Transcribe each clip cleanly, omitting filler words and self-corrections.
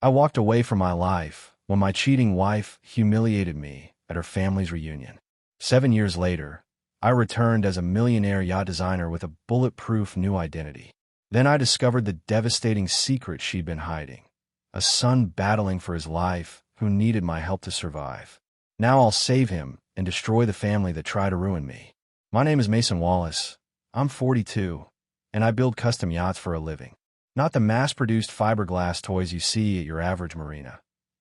I walked away from my life when my cheating wife humiliated me at her family's reunion. 7 years later, I returned as a millionaire yacht designer with a bulletproof new identity. Then I discovered the devastating secret she'd been hiding: a son battling for his life who needed my help to survive. Now I'll save him and destroy the family that tried to ruin me. My name is Mason Wallace. I'm 42, and I build custom yachts for a living. Not the mass-produced fiberglass toys you see at your average marina.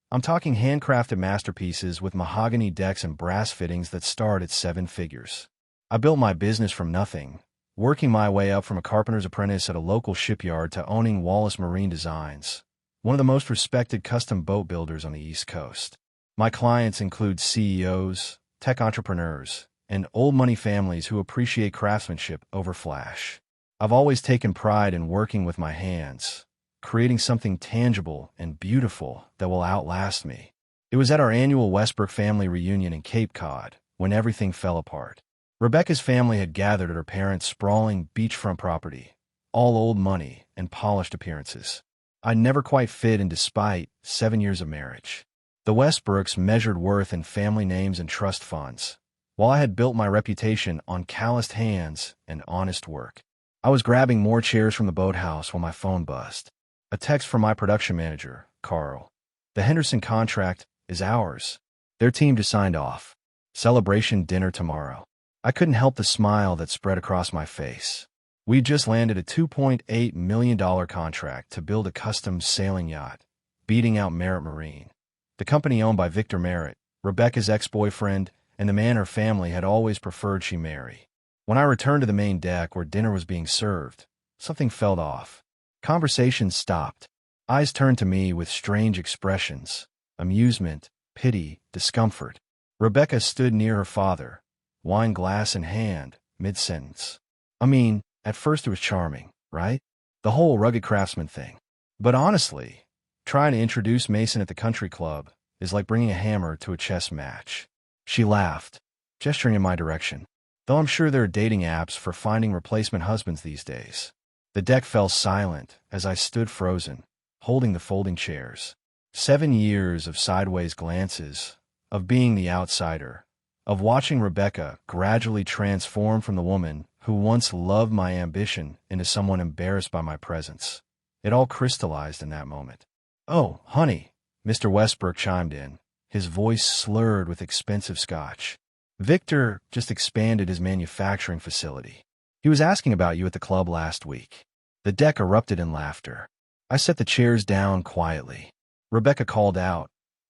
I'm talking handcrafted masterpieces with mahogany decks and brass fittings that start at 7 figures. I built my business from nothing, working my way up from a carpenter's apprentice at a local shipyard to owning Wallace Marine Designs, one of the most respected custom boat builders on the East Coast. My clients include CEOs, tech entrepreneurs, and old money families who appreciate craftsmanship over flash. I've always taken pride in working with my hands, creating something tangible and beautiful that will outlast me. It was at our annual Westbrook family reunion in Cape Cod when everything fell apart. Rebecca's family had gathered at her parents' sprawling beachfront property, all old money and polished appearances. I never quite fit in despite 7 years of marriage. The Westbrooks measured worth in family names and trust funds, while I had built my reputation on calloused hands and honest work. I was grabbing more chairs from the boathouse when my phone buzzed. A text from my production manager, Carl. The Henderson contract is ours. Their team just signed off. Celebration dinner tomorrow. I couldn't help the smile that spread across my face. We'd just landed a $2.8 million contract to build a custom sailing yacht, beating out Merritt Marine, the company owned by Victor Merritt, Rebecca's ex-boyfriend, and the man her family had always preferred she marry. When I returned to the main deck where dinner was being served, something felt off. Conversation stopped. Eyes turned to me with strange expressions: amusement, pity, discomfort. Rebecca stood near her father, wine glass in hand, mid-sentence. At first it was charming, right? The whole rugged craftsman thing. But honestly, trying to introduce Mason at the country club is like bringing a hammer to a chess match. She laughed, gesturing in my direction, though I'm sure there are dating apps for finding replacement husbands these days. The deck fell silent as I stood frozen, holding the folding chairs. 7 years of sideways glances, of being the outsider, of watching Rebecca gradually transform from the woman who once loved my ambition into someone embarrassed by my presence. It all crystallized in that moment. "Oh, honey," Mr. Westbrook chimed in, his voice slurred with expensive scotch. "Victor just expanded his manufacturing facility. He was asking about you at the club last week." The deck erupted in laughter. I set the chairs down quietly. Rebecca called out,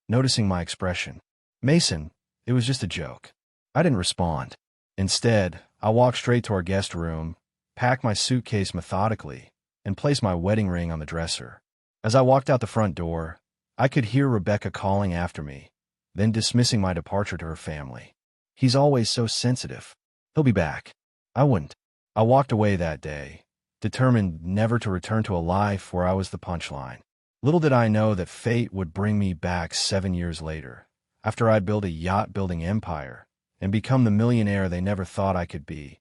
noticing my expression. "Mason, it was just a joke." I didn't respond. Instead, I walked straight to our guest room, packed my suitcase methodically, and placed my wedding ring on the dresser. As I walked out the front door, I could hear Rebecca calling after me, then dismissing my departure to her family. "He's always so sensitive. He'll be back." I wouldn't. I walked away that day, determined never to return to a life where I was the punchline. Little did I know that fate would bring me back 7 years later, after I'd built a yacht-building empire and become the millionaire they never thought I could be,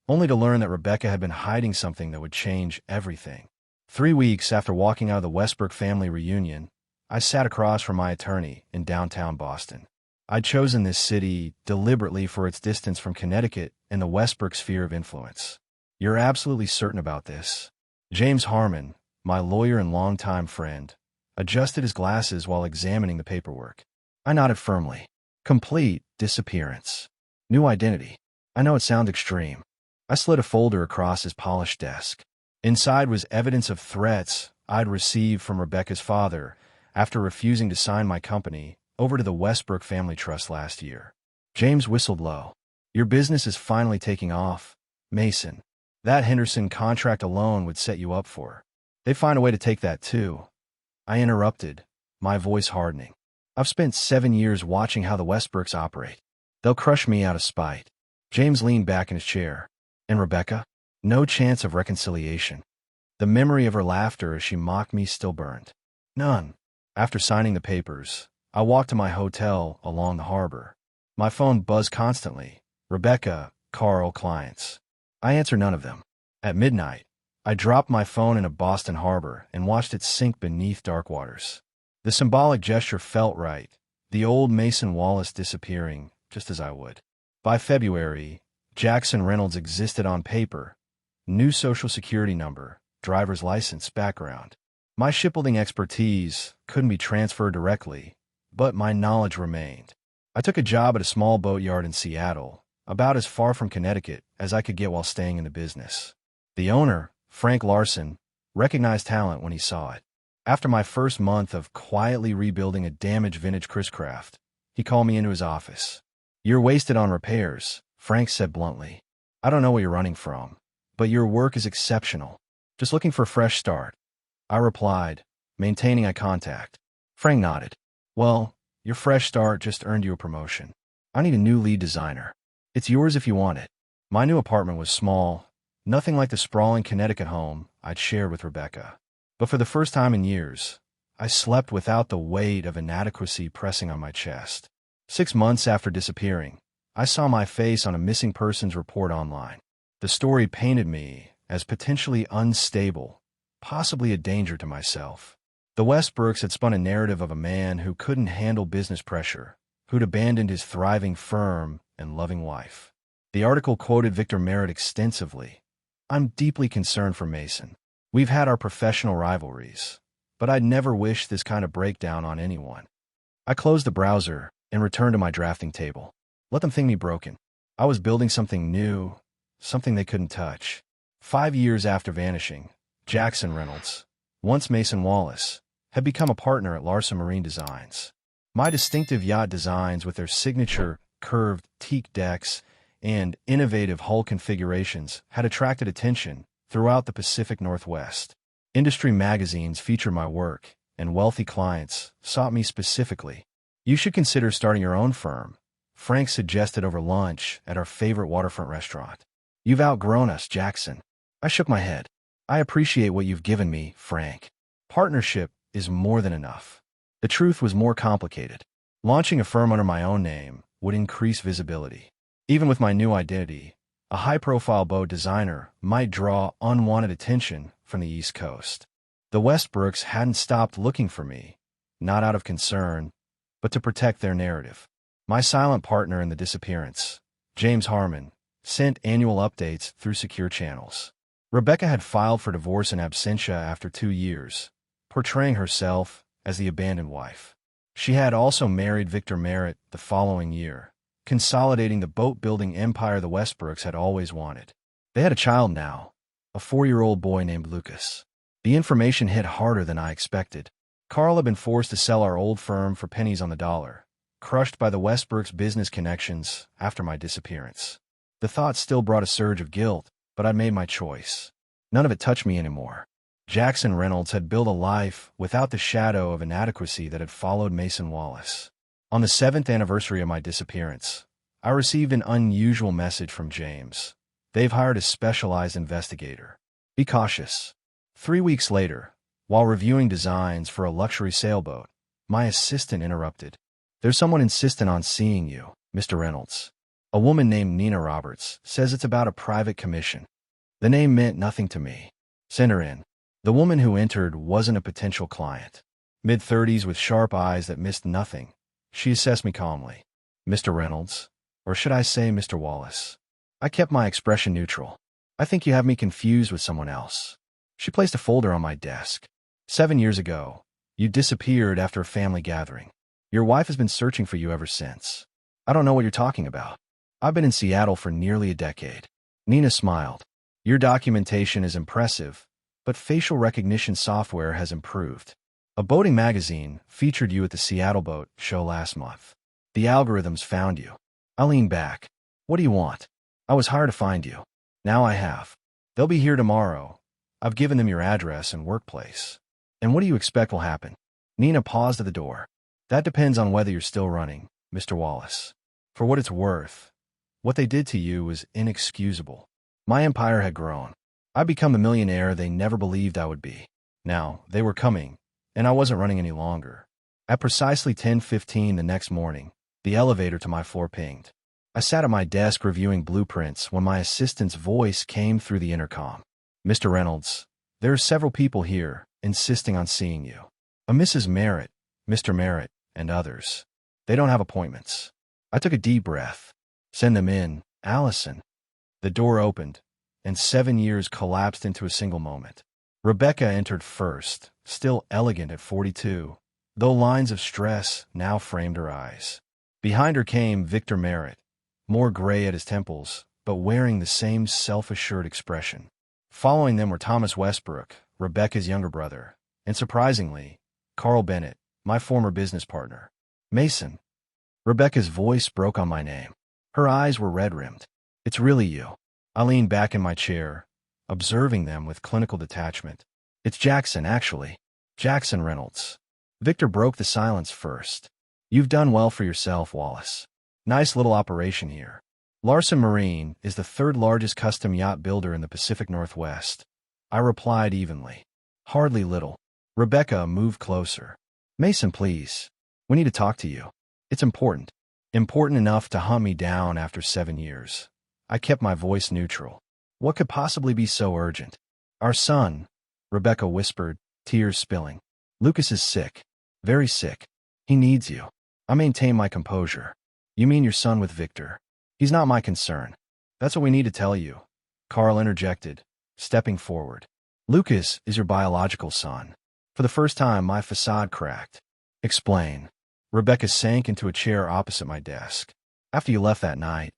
only to learn that Rebecca had been hiding something that would change everything. 3 weeks after walking out of the Westbrook family reunion, I sat across from my attorney in downtown Boston. I'd chosen this city deliberately for its distance from Connecticut and the Westbrook sphere of influence. "You're absolutely certain about this?" James Harmon, my lawyer and longtime friend, adjusted his glasses while examining the paperwork. I nodded firmly. "Complete disappearance. New identity." I know it sounds extreme. I slid a folder across his polished desk. Inside was evidence of threats I'd received from Rebecca's father after refusing to sign my company over to the Westbrook Family Trust last year. James whistled low. "Your business is finally taking off, Mason. That Henderson contract alone would set you up for. They find a way to take that too." I interrupted, my voice hardening. "I've spent 7 years watching how the Westbrooks operate. They'll crush me out of spite." James leaned back in his chair. "And Rebecca? No chance of reconciliation." The memory of her laughter as she mocked me still burned. "None." After signing the papers, I walked to my hotel along the harbor. My phone buzzed constantly. Rebecca, Carl, clients. I answered none of them. At midnight, I dropped my phone in a Boston harbor and watched it sink beneath dark waters. The symbolic gesture felt right, the old Mason Wallace disappearing just as I would. By February, Jackson Reynolds existed on paper. New social security number, driver's license, background. My shipbuilding expertise couldn't be transferred directly, but my knowledge remained. I took a job at a small boatyard in Seattle, about as far from Connecticut as I could get while staying in the business. The owner, Frank Larson, recognized talent when he saw it. After my first month of quietly rebuilding a damaged vintage Chris Craft, he called me into his office. "You're wasted on repairs," Frank said bluntly. "I don't know what you're running from, but your work is exceptional. Just looking for a fresh start." I replied, maintaining eye contact. Frank nodded. "Well, your fresh start just earned you a promotion. I need a new lead designer. It's yours if you want it." My new apartment was small, nothing like the sprawling Connecticut home I'd shared with Rebecca. But for the first time in years, I slept without the weight of inadequacy pressing on my chest. 6 months after disappearing, I saw my face on a missing persons report online. The story painted me as potentially unstable, possibly a danger to myself. The Westbrooks had spun a narrative of a man who couldn't handle business pressure, who'd abandoned his thriving firm and loving wife. The article quoted Victor Merritt extensively. "I'm deeply concerned for Mason. We've had our professional rivalries, but I'd never wish this kind of breakdown on anyone." I closed the browser and returned to my drafting table. Let them think me broken. I was building something new, something they couldn't touch. 5 years after vanishing, Jackson Reynolds, once Mason Wallace, had become a partner at Larson Marine Designs. My distinctive yacht designs with their signature curved teak decks and innovative hull configurations had attracted attention throughout the Pacific Northwest. Industry magazines featured my work, and wealthy clients sought me specifically. "You should consider starting your own firm," Frank suggested over lunch at our favorite waterfront restaurant. "You've outgrown us, Jackson." I shook my head. "I appreciate what you've given me, Frank. Partnership is more than enough." The truth was more complicated. Launching a firm under my own name would increase visibility. Even with my new identity, a high-profile boat designer might draw unwanted attention from the East Coast. The Westbrooks hadn't stopped looking for me, not out of concern, but to protect their narrative. My silent partner in the disappearance, James Harmon, sent annual updates through secure channels. Rebecca had filed for divorce in absentia after 2 years, portraying herself as the abandoned wife. She had also married Victor Merritt the following year, consolidating the boat-building empire the Westbrooks had always wanted. They had a child now, a 4-year-old boy named Lucas. The information hit harder than I expected. Carl had been forced to sell our old firm for pennies on the dollar, crushed by the Westbrooks' business connections after my disappearance. The thought still brought a surge of guilt, but I'd made my choice. None of it touched me anymore. Jackson Reynolds had built a life without the shadow of inadequacy that had followed Mason Wallace. On the 7th anniversary of my disappearance, I received an unusual message from James. "They've hired a specialized investigator. Be cautious." 3 weeks later, while reviewing designs for a luxury sailboat, my assistant interrupted. "There's someone insistent on seeing you, Mr. Reynolds. A woman named Nina Roberts says it's about a private commission." The name meant nothing to me. "Send her in." The woman who entered wasn't a potential client. Mid-30s with sharp eyes that missed nothing, she assessed me calmly. "Mr. Reynolds, or should I say Mr. Wallace?" I kept my expression neutral. "I think you have me confused with someone else." She placed a folder on my desk. 7 years ago, you disappeared after a family gathering. Your wife has been searching for you ever since. "I don't know what you're talking about. I've been in Seattle for nearly a decade." Nina smiled. "Your documentation is impressive, but facial recognition software has improved. A boating magazine featured you at the Seattle Boat Show last month. The algorithms found you." I leaned back. "What do you want?" "I was hired to find you. Now I have. They'll be here tomorrow. I've given them your address and workplace." "And what do you expect will happen?" Nina paused at the door. "That depends on whether you're still running, Mr. Wallace. For what it's worth, what they did to you was inexcusable. My empire had grown. I'd become the millionaire they never believed I would be. Now, they were coming, and I wasn't running any longer." At precisely 10:15 the next morning, the elevator to my floor pinged. I sat at my desk reviewing blueprints when my assistant's voice came through the intercom. "Mr. Reynolds, there are several people here insisting on seeing you. A Mrs. Merritt, Mr. Merritt, and others. They don't have appointments. I took a deep breath. Send them in, Allison. The door opened, and 7 years collapsed into a single moment. Rebecca entered first, still elegant at 42, though lines of stress now framed her eyes. Behind her came Victor Merritt, more gray at his temples, but wearing the same self-assured expression. Following them were Thomas Westbrook, Rebecca's younger brother, and surprisingly, Carl Bennett, my former business partner. Mason. Rebecca's voice broke on my name. Her eyes were red-rimmed. It's really you. I leaned back in my chair, observing them with clinical detachment. It's Jackson, actually. Jackson Reynolds. Victor broke the silence first. You've done well for yourself, Wallace. Nice little operation here. Larson Marine is the third largest custom yacht builder in the Pacific Northwest. I replied evenly. Hardly little. Rebecca moved closer. Mason, please. We need to talk to you. It's important. Important enough to hunt me down after 7 years. I kept my voice neutral. What could possibly be so urgent? Our son, Rebecca whispered, tears spilling. Lucas is sick. Very sick. He needs you. I maintained my composure. You mean your son with Victor? He's not my concern. That's what we need to tell you. Carl interjected, stepping forward. Lucas is your biological son. For the first time, my facade cracked. Explain. Rebecca sank into a chair opposite my desk. After you left that night,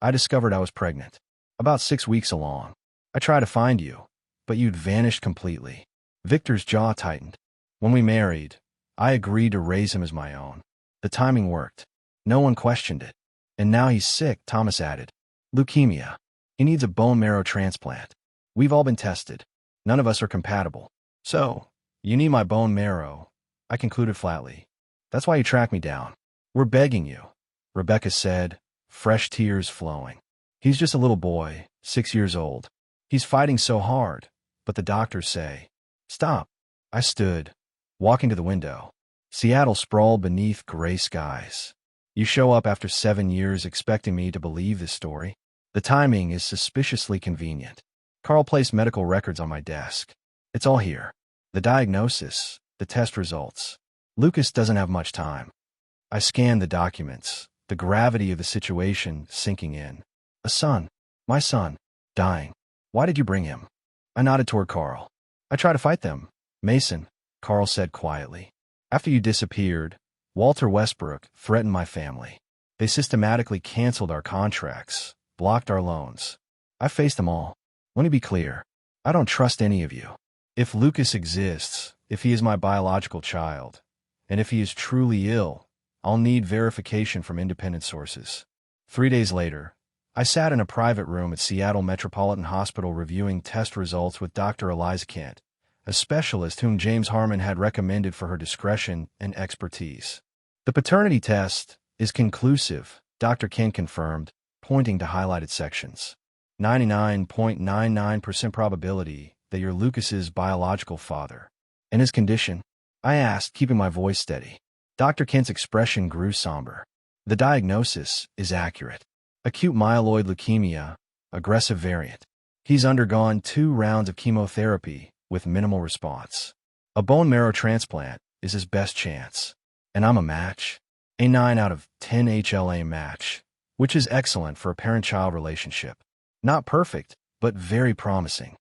I discovered I was pregnant. About 6 weeks along. I tried to find you, but you'd vanished completely. Victor's jaw tightened. When we married, I agreed to raise him as my own. The timing worked. No one questioned it. And now he's sick, Thomas added. Leukemia. He needs a bone marrow transplant. We've all been tested. None of us are compatible. So, you need my bone marrow, I concluded flatly. That's why you tracked me down. We're begging you, Rebecca said, fresh tears flowing. He's just a little boy, 6 years old. He's fighting so hard, but the doctors say, stop. I stood, walking to the window. Seattle sprawled beneath gray skies. You show up after 7 years expecting me to believe this story? The timing is suspiciously convenient. Carl placed medical records on my desk. It's all here. The diagnosis, the test results. Lucas doesn't have much time. I scanned the documents, the gravity of the situation sinking in. A son, my son, dying. Why did you bring him? I nodded toward Carl. I try to fight them. Mason, Carl said quietly. After you disappeared, Walter Westbrook threatened my family. They systematically canceled our contracts, blocked our loans. I faced them all. Let me be clear. I don't trust any of you. If Lucas exists, if he is my biological child, and if he is truly ill, I'll need verification from independent sources. 3 days later, I sat in a private room at Seattle Metropolitan Hospital reviewing test results with Dr. Eliza Kent, a specialist whom James Harmon had recommended for her discretion and expertise. The paternity test is conclusive, Dr. Kent confirmed, pointing to highlighted sections. 99.99% probability that you're Lucas's biological father. And his condition? I asked, keeping my voice steady. Dr. Kent's expression grew somber. The diagnosis is accurate. Acute myeloid leukemia, aggressive variant. He's undergone 2 rounds of chemotherapy with minimal response. A bone marrow transplant is his best chance. And I'm a match. A 9 out of 10 HLA match, which is excellent for a parent-child relationship. Not perfect, but very promising.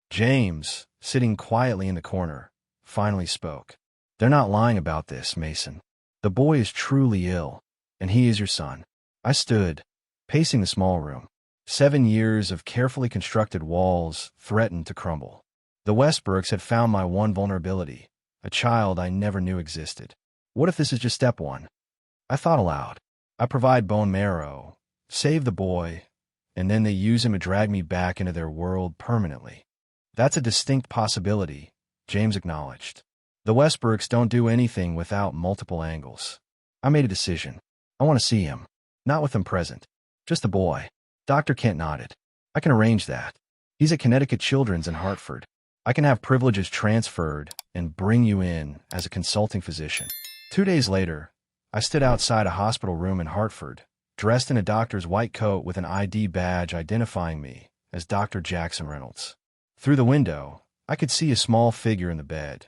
James, sitting quietly in the corner, finally spoke. They're not lying about this, Mason. The boy is truly ill, and he is your son. I stood, pacing the small room. 7 years of carefully constructed walls threatened to crumble. The Westbrooks had found my one vulnerability, a child I never knew existed. What if this is just step 1? I thought aloud. I provide bone marrow, save the boy, and then they use him to drag me back into their world permanently. That's a distinct possibility, James acknowledged. The Westbrooks don't do anything without multiple angles. I made a decision. I want to see him. Not with him present. Just the boy. Dr. Kent nodded. I can arrange that. He's at Connecticut Children's in Hartford. I can have privileges transferred and bring you in as a consulting physician. 2 days later, I stood outside a hospital room in Hartford, dressed in a doctor's white coat with an ID badge identifying me as Dr. Jackson Reynolds. Through the window, I could see a small figure in the bed.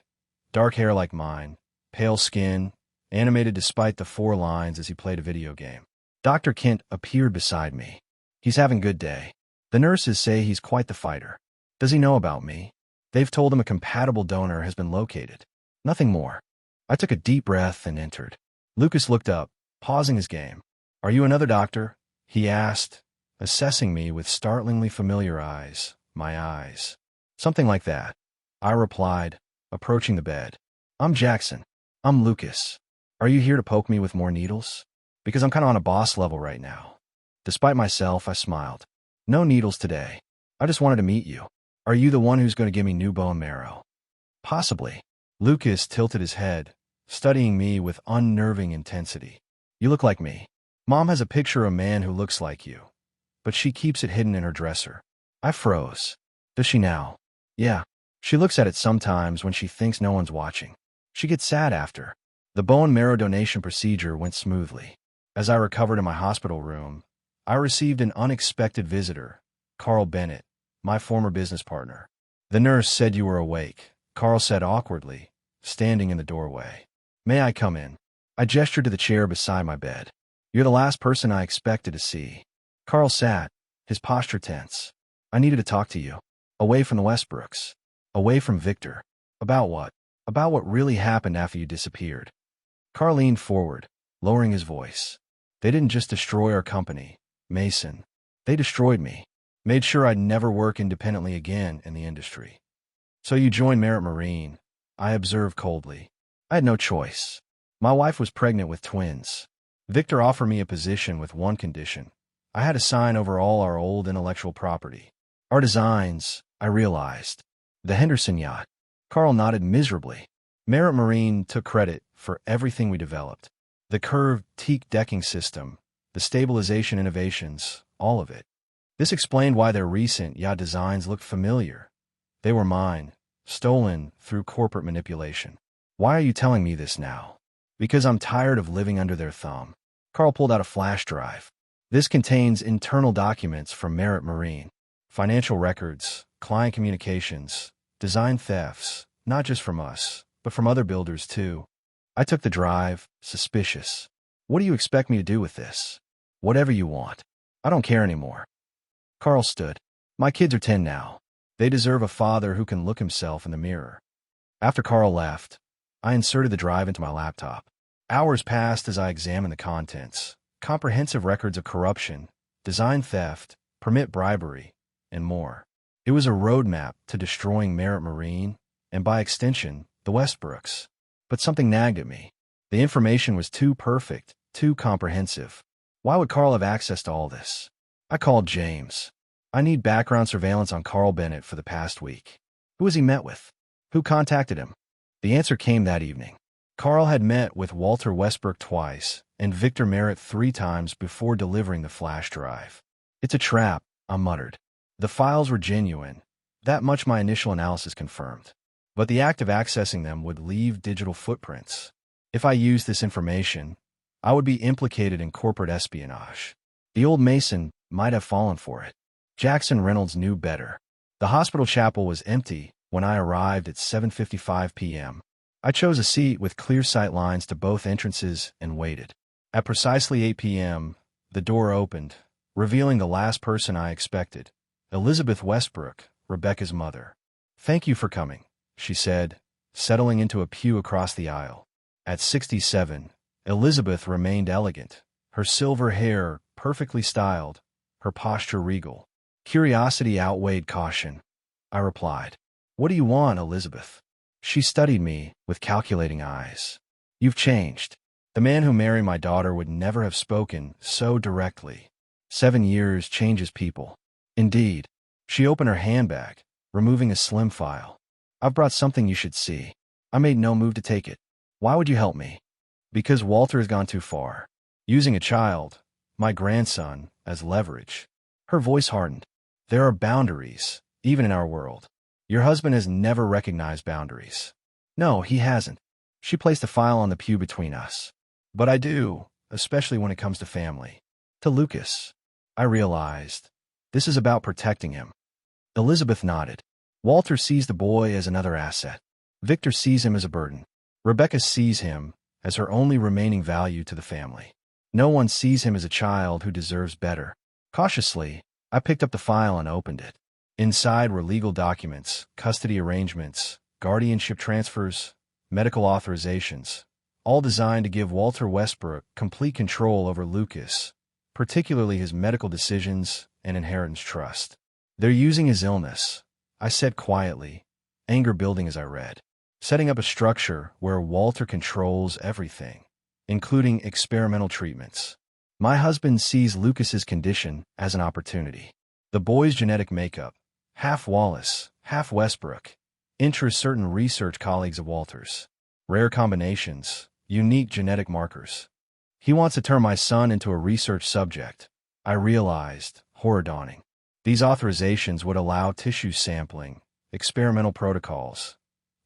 Dark hair like mine, pale skin, animated despite the 4 lines as he played a video game. Dr. Kent appeared beside me. He's having a good day. The nurses say he's quite the fighter. Does he know about me? They've told him a compatible donor has been located. Nothing more. I took a deep breath and entered. Lucas looked up, pausing his game. Are you another doctor? He asked, assessing me with startlingly familiar eyes, my eyes. Something like that. I replied, approaching the bed. I'm Jackson. I'm Lucas. Are you here to poke me with more needles? Because I'm kind of on a boss level right now. Despite myself, I smiled. No needles today. I just wanted to meet you. Are you the one who's going to give me new bone marrow? Possibly. Lucas tilted his head, studying me with unnerving intensity. You look like me. Mom has a picture of a man who looks like you, but she keeps it hidden in her dresser. I froze. Does she now? Yeah. She looks at it sometimes when she thinks no one's watching. She gets sad after. The bone marrow donation procedure went smoothly. As I recovered in my hospital room, I received an unexpected visitor, Carl Bennett, my former business partner. The nurse said you were awake, Carl said awkwardly, standing in the doorway. May I come in? I gestured to the chair beside my bed. You're the last person I expected to see. Carl sat, his posture tense. I needed to talk to you. Away from the Westbrooks. Away from Victor. About what? About what really happened after you disappeared. Carl leaned forward, lowering his voice. They didn't just destroy our company, Mason. They destroyed me. Made sure I'd never work independently again in the industry. So you joined Merit Marine, I observed coldly. I had no choice. My wife was pregnant with twins. Victor offered me a position with one condition. I had to sign over all our old intellectual property. Our designs, I realized. The Henderson yacht. Carl nodded miserably. Merit Marine took credit for everything we developed. The curved teak decking system, the stabilization innovations, all of it. This explained why their recent yacht designs looked familiar. They were mine, stolen through corporate manipulation. Why are you telling me this now? Because I'm tired of living under their thumb. Carl pulled out a flash drive. This contains internal documents from Merit Marine, financial records, client communications, design thefts, not just from us, but from other builders too. I took the drive, suspicious. What do you expect me to do with this? Whatever you want. I don't care anymore. Carl stood. My kids are 10 now. They deserve a father who can look himself in the mirror. After Carl left, I inserted the drive into my laptop. Hours passed as I examined the contents. Comprehensive records of corruption, design theft, permit bribery, and more. It was a roadmap to destroying Merit Marine, and by extension, the Westbrooks. But something nagged at me. The information was too perfect, too comprehensive. Why would Carl have access to all this? I called James. I need background surveillance on Carl Bennett for the past week. Who has he met with? Who contacted him? The answer came that evening. Carl had met with Walter Westbrook twice and Victor Merritt 3 times before delivering the flash drive. It's a trap, I muttered. The files were genuine. That much my initial analysis confirmed. But the act of accessing them would leave digital footprints. If I used this information, I would be implicated in corporate espionage. The old Mason might have fallen for it. Jackson Reynolds knew better. The hospital chapel was empty when I arrived at 7:55 p.m. I chose a seat with clear sight lines to both entrances and waited. At precisely 8 p.m., the door opened, revealing the last person I expected, Elizabeth Westbrook, Rebecca's mother. Thank you for coming, she said, settling into a pew across the aisle. At 67, Elizabeth remained elegant, her silver hair perfectly styled, her posture regal. Curiosity outweighed caution. I replied, "What do you want, Elizabeth?" She studied me with calculating eyes. "You've changed." The man who married my daughter would never have spoken so directly. 7 years changes people. Indeed. She opened her handbag, removing a slim file. "I've brought something you should see." I made no move to take it. "Why would you help me?" "Because Walter has gone too far. Using a child, my grandson, as leverage." Her voice hardened. "There are boundaries, even in our world. Your husband has never recognized boundaries." "No, he hasn't." She placed a file on the pew between us. "But I do, especially when it comes to family. To Lucas." I realized, this is about protecting him. Elizabeth nodded. "Walter sees the boy as another asset. Victor sees him as a burden. Rebecca sees him as her only remaining value to the family. No one sees him as a child who deserves better. Cautiously, I picked up the file and opened it. Inside were legal documents, custody arrangements, guardianship transfers, medical authorizations, all designed to give Walter Westbrook complete control over Lucas, particularly his medical decisions and inheritance trust. "They're using his illness," I said quietly, anger building as I read. "Setting up a structure where Walter controls everything, including experimental treatments. My husband sees Lucas's condition as an opportunity. The boy's genetic makeup, half Wallace, half Westbrook, interests certain research colleagues of Walter's. Rare combinations, unique genetic markers. He wants to turn my son into a research subject." I realized, horror dawning. These authorizations would allow tissue sampling, experimental protocols,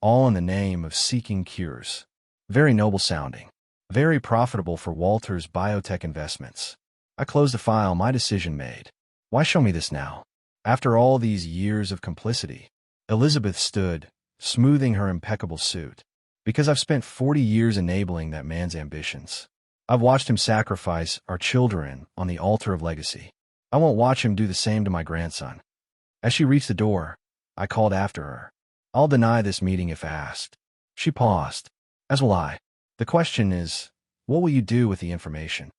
all in the name of seeking cures. Very noble sounding. Very profitable for Walter's biotech investments. I closed the file, my decision made. Why show me this now? After all these years of complicity. Elizabeth stood, smoothing her impeccable suit. "Because I've spent 40 years enabling that man's ambitions. I've watched him sacrifice our children on the altar of legacy. I won't watch him do the same to my grandson." As she reached the door, I called after her. "I'll deny this meeting if asked." She paused. "As will I. The question is, what will you do with the information?"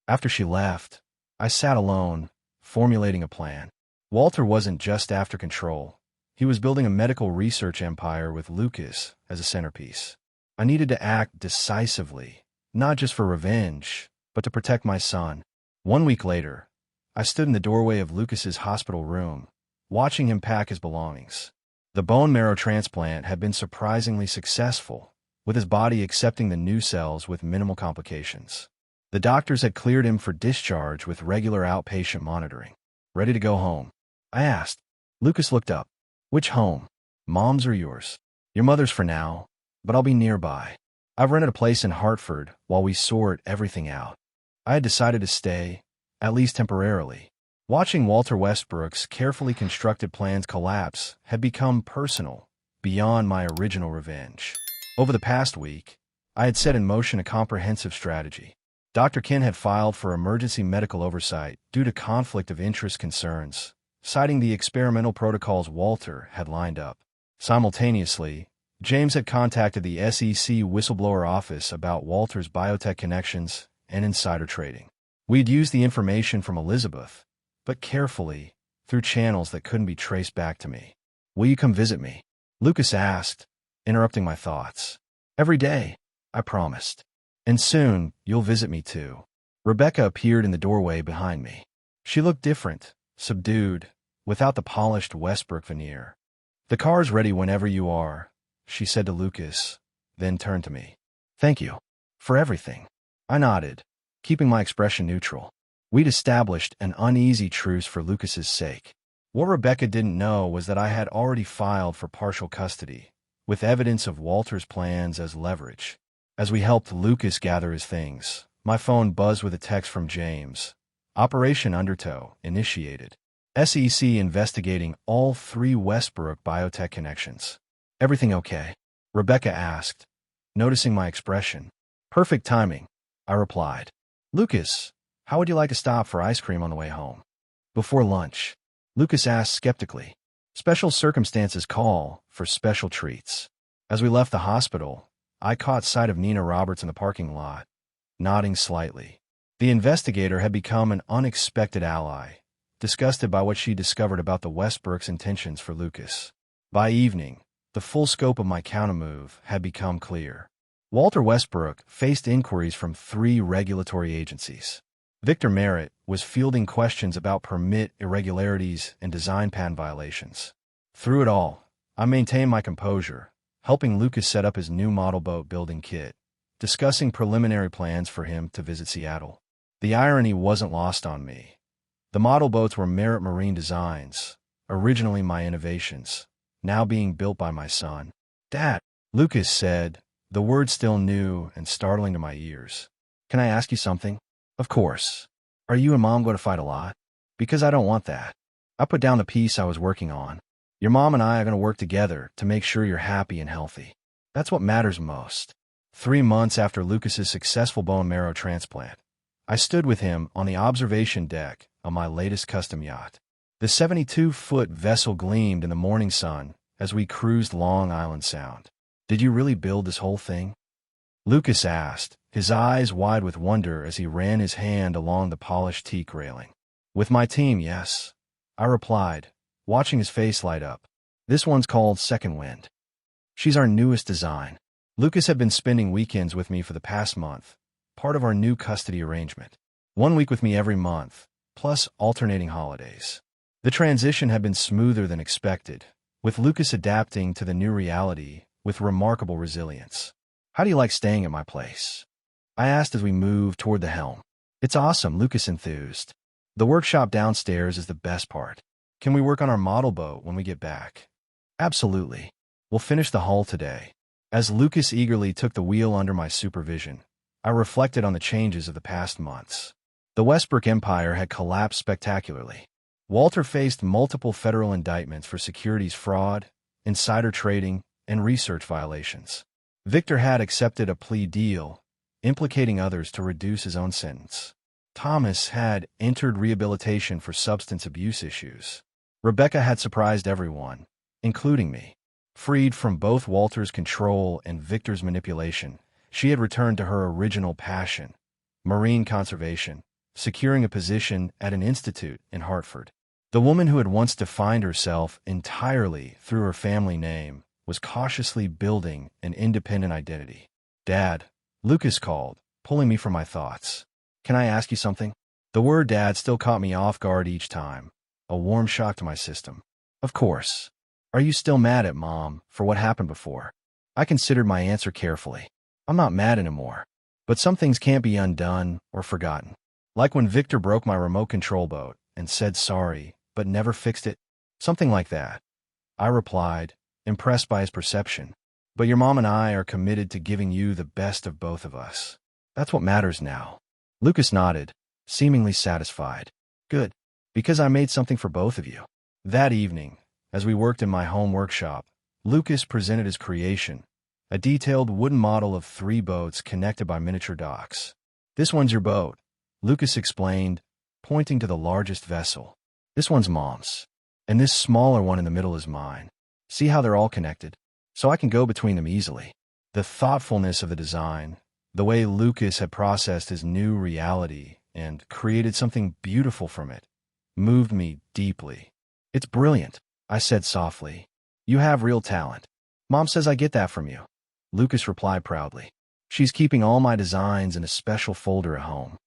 After she left, I sat alone, formulating a plan. Walter wasn't just after control. He was building a medical research empire with Lucas as a centerpiece. I needed to act decisively, not just for revenge, but to protect my son. 1 week later, I stood in the doorway of Lucas's hospital room, watching him pack his belongings. The bone marrow transplant had been surprisingly successful, with his body accepting the new cells with minimal complications. The doctors had cleared him for discharge with regular outpatient monitoring. "Ready to go home?" I asked. Lucas looked up. "Which home? Mom's or yours?" "Your mother's for now, but I'll be nearby. I've rented a place in Hartford while we sort everything out." I had decided to stay, at least temporarily. Watching Walter Westbrook's carefully constructed plans collapse had become personal, beyond my original revenge. Over the past week, I had set in motion a comprehensive strategy. Dr. Kin had filed for emergency medical oversight due to conflict of interest concerns, citing the experimental protocols Walter had lined up. Simultaneously, James had contacted the SEC whistleblower office about Walter's biotech connections and insider trading. We'd used the information from Elizabeth, but carefully, through channels that couldn't be traced back to me. "Will you come visit me?" Lucas asked, interrupting my thoughts. "Every day," I promised. "And soon, you'll visit me too." Rebecca appeared in the doorway behind me. She looked different, subdued, without the polished Westbrook veneer. "The car's ready whenever you are," she said to Lucas, then turned to me. "Thank you. For everything." I nodded, keeping my expression neutral. We'd established an uneasy truce for Lucas's sake. What Rebecca didn't know was that I had already filed for partial custody, with evidence of Walter's plans as leverage. As we helped Lucas gather his things, my phone buzzed with a text from James. "Operation Undertow initiated. SEC investigating all 3 Westbrook biotech connections." "Everything okay?" Rebecca asked, noticing my expression. "Perfect timing," I replied. "Lucas, how would you like to stop for ice cream on the way home?" "Before lunch," Lucas asked skeptically. "Special circumstances call for special treats." As we left the hospital, I caught sight of Nina Roberts in the parking lot, nodding slightly. The investigator had become an unexpected ally, disgusted by what she discovered about the Westbrooks' intentions for Lucas. By evening, the full scope of my countermove had become clear. Walter Westbrook faced inquiries from 3 regulatory agencies. Victor Merritt was fielding questions about permit irregularities and design patent violations. Through it all, I maintained my composure, helping Lucas set up his new model boat building kit, discussing preliminary plans for him to visit Seattle. The irony wasn't lost on me. The model boats were Merritt Marine designs, originally my innovations, now being built by my son. "Dad," Lucas said, the words still new and startling to my ears. "Can I ask you something?" "Of course. Are you and Mom going to fight a lot?" "Because I don't want that. I put down the piece I was working on. Your mom and I are going to work together to make sure you're happy and healthy. That's what matters most." 3 months after Lucas's successful bone marrow transplant, I stood with him on the observation deck of my latest custom yacht. The 72-foot vessel gleamed in the morning sun as we cruised Long Island Sound. "Did you really build this whole thing?" Lucas asked, his eyes wide with wonder as he ran his hand along the polished teak railing. "With my team, yes," I replied, watching his face light up. "This one's called Second Wind. She's our newest design." Lucas had been spending weekends with me for the past month, part of our new custody arrangement. 1 week with me every month, plus alternating holidays. The transition had been smoother than expected, with Lucas adapting to the new reality with remarkable resilience. "How do you like staying at my place?" I asked as we moved toward the helm. "It's awesome," Lucas enthused. "The workshop downstairs is the best part. Can we work on our model boat when we get back?" "Absolutely. We'll finish the hull today." As Lucas eagerly took the wheel under my supervision, I reflected on the changes of the past months. The Westbrook empire had collapsed spectacularly. Walter faced multiple federal indictments for securities fraud, insider trading, and research violations. Victor had accepted a plea deal, implicating others to reduce his own sentence. Thomas had entered rehabilitation for substance abuse issues. Rebecca had surprised everyone, including me. Freed from both Walter's control and Victor's manipulation, she had returned to her original passion, marine conservation, securing a position at an institute in Hartford. The woman who had once defined herself entirely through her family name was cautiously building an independent identity. "Dad," Lucas called, pulling me from my thoughts. "Can I ask you something?" The word "dad" still caught me off guard each time, a warm shock to my system. "Of course. Are you still mad at Mom for what happened before?" I considered my answer carefully. "I'm not mad anymore. But some things can't be undone or forgotten. Like when Victor broke my remote control boat and said sorry, but never fixed it. Something like that," I replied, impressed by his perception. "But your mom and I are committed to giving you the best of both of us. That's what matters now." Lucas nodded, seemingly satisfied. "Good. Because I made something for both of you." That evening, as we worked in my home workshop, Lucas presented his creation, a detailed wooden model of 3 boats connected by miniature docks. "This one's your boat," Lucas explained, pointing to the largest vessel. "This one's Mom's. And this smaller one in the middle is mine. See how they're all connected? So I can go between them easily." The thoughtfulness of the design, the way Lucas had processed his new reality and created something beautiful from it, moved me deeply. "It's brilliant," I said softly. "You have real talent. Mom says I get that from you," Lucas replied proudly. "She's keeping all my designs in a special folder at home."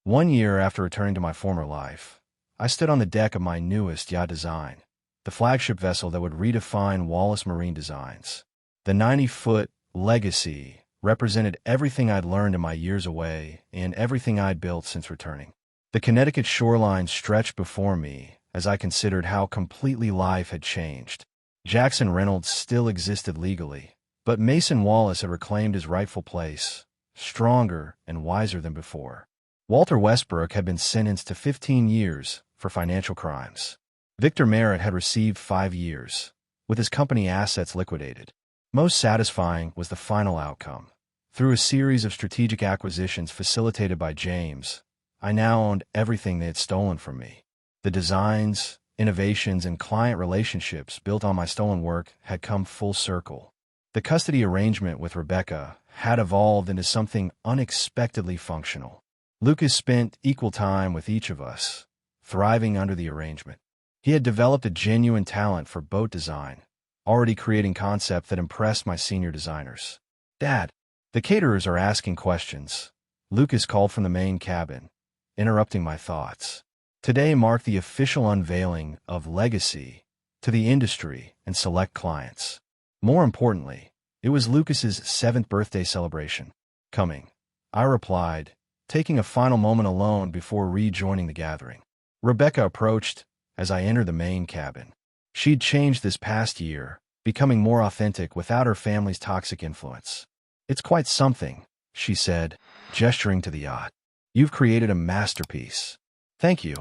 1 year after returning to my former life, I stood on the deck of my newest yacht design, the flagship vessel that would redefine Wallace Marine Designs. The 90-foot Legacy represented everything I'd learned in my years away and everything I'd built since returning. The Connecticut shoreline stretched before me as I considered how completely life had changed. Jackson Reynolds still existed legally, but Mason Wallace had reclaimed his rightful place, stronger and wiser than before. Walter Westbrook had been sentenced to 15 years for financial crimes. Victor Merritt had received 5 years, with his company assets liquidated. Most satisfying was the final outcome. Through a series of strategic acquisitions facilitated by James, I now owned everything they had stolen from me. The designs, innovations, and client relationships built on my stolen work had come full circle. The custody arrangement with Rebecca had evolved into something unexpectedly functional. Lucas spent equal time with each of us, thriving under the arrangement. He had developed a genuine talent for boat design, already creating concepts that impressed my senior designers. "Dad, the caterers are asking questions," Lucas called from the main cabin, interrupting my thoughts. Today marked the official unveiling of Legacy to the industry and select clients. More importantly, it was Lucas's 7th birthday celebration. "Coming," I replied, taking a final moment alone before rejoining the gathering. Rebecca approached as I entered the main cabin. She'd changed this past year, becoming more authentic without her family's toxic influence. "It's quite something," she said, gesturing to the yacht. "You've created a masterpiece." "Thank you,"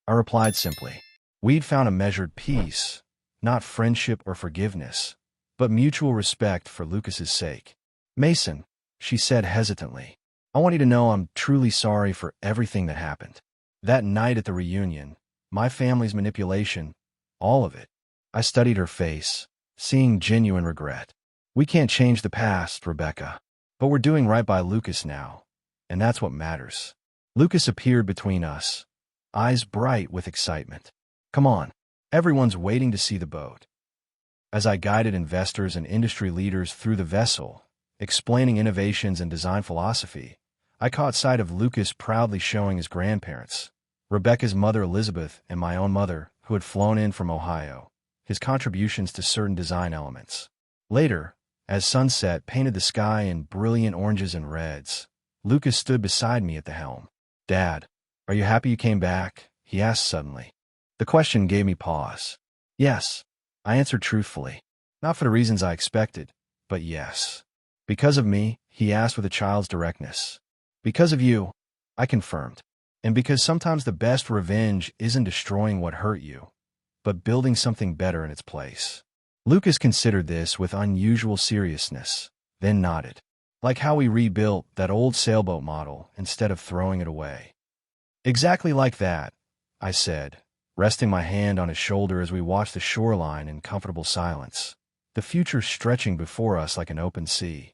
I replied simply. We'd found a measured peace, not friendship or forgiveness, but mutual respect for Lucas's sake. "Mason," she said hesitantly. I want you to know I'm truly sorry for everything that happened. That night at the reunion, my family's manipulation, all of it. I studied her face, seeing genuine regret. We can't change the past, Rebecca. But we're doing right by Lucas now, and that's what matters. Lucas appeared between us, eyes bright with excitement. Come on, everyone's waiting to see the boat. As I guided investors and industry leaders through the vessel, explaining innovations and design philosophy, I caught sight of Lucas proudly showing his grandparents, Rebecca's mother Elizabeth and my own mother, who had flown in from Ohio, his contributions to certain design elements. Later, as sunset painted the sky in brilliant oranges and reds, Lucas stood beside me at the helm. Dad, are you happy you came back? He asked suddenly. The question gave me pause. Yes, I answered truthfully. Not for the reasons I expected, but yes. Because of me, he asked with a child's directness. Because of you, I confirmed. And because sometimes the best revenge isn't destroying what hurt you, but building something better in its place. Lucas considered this with unusual seriousness, then nodded. Like how we rebuilt that old sailboat model instead of throwing it away. Exactly like that, I said, resting my hand on his shoulder as we watched the shoreline in comfortable silence, the future stretching before us like an open sea.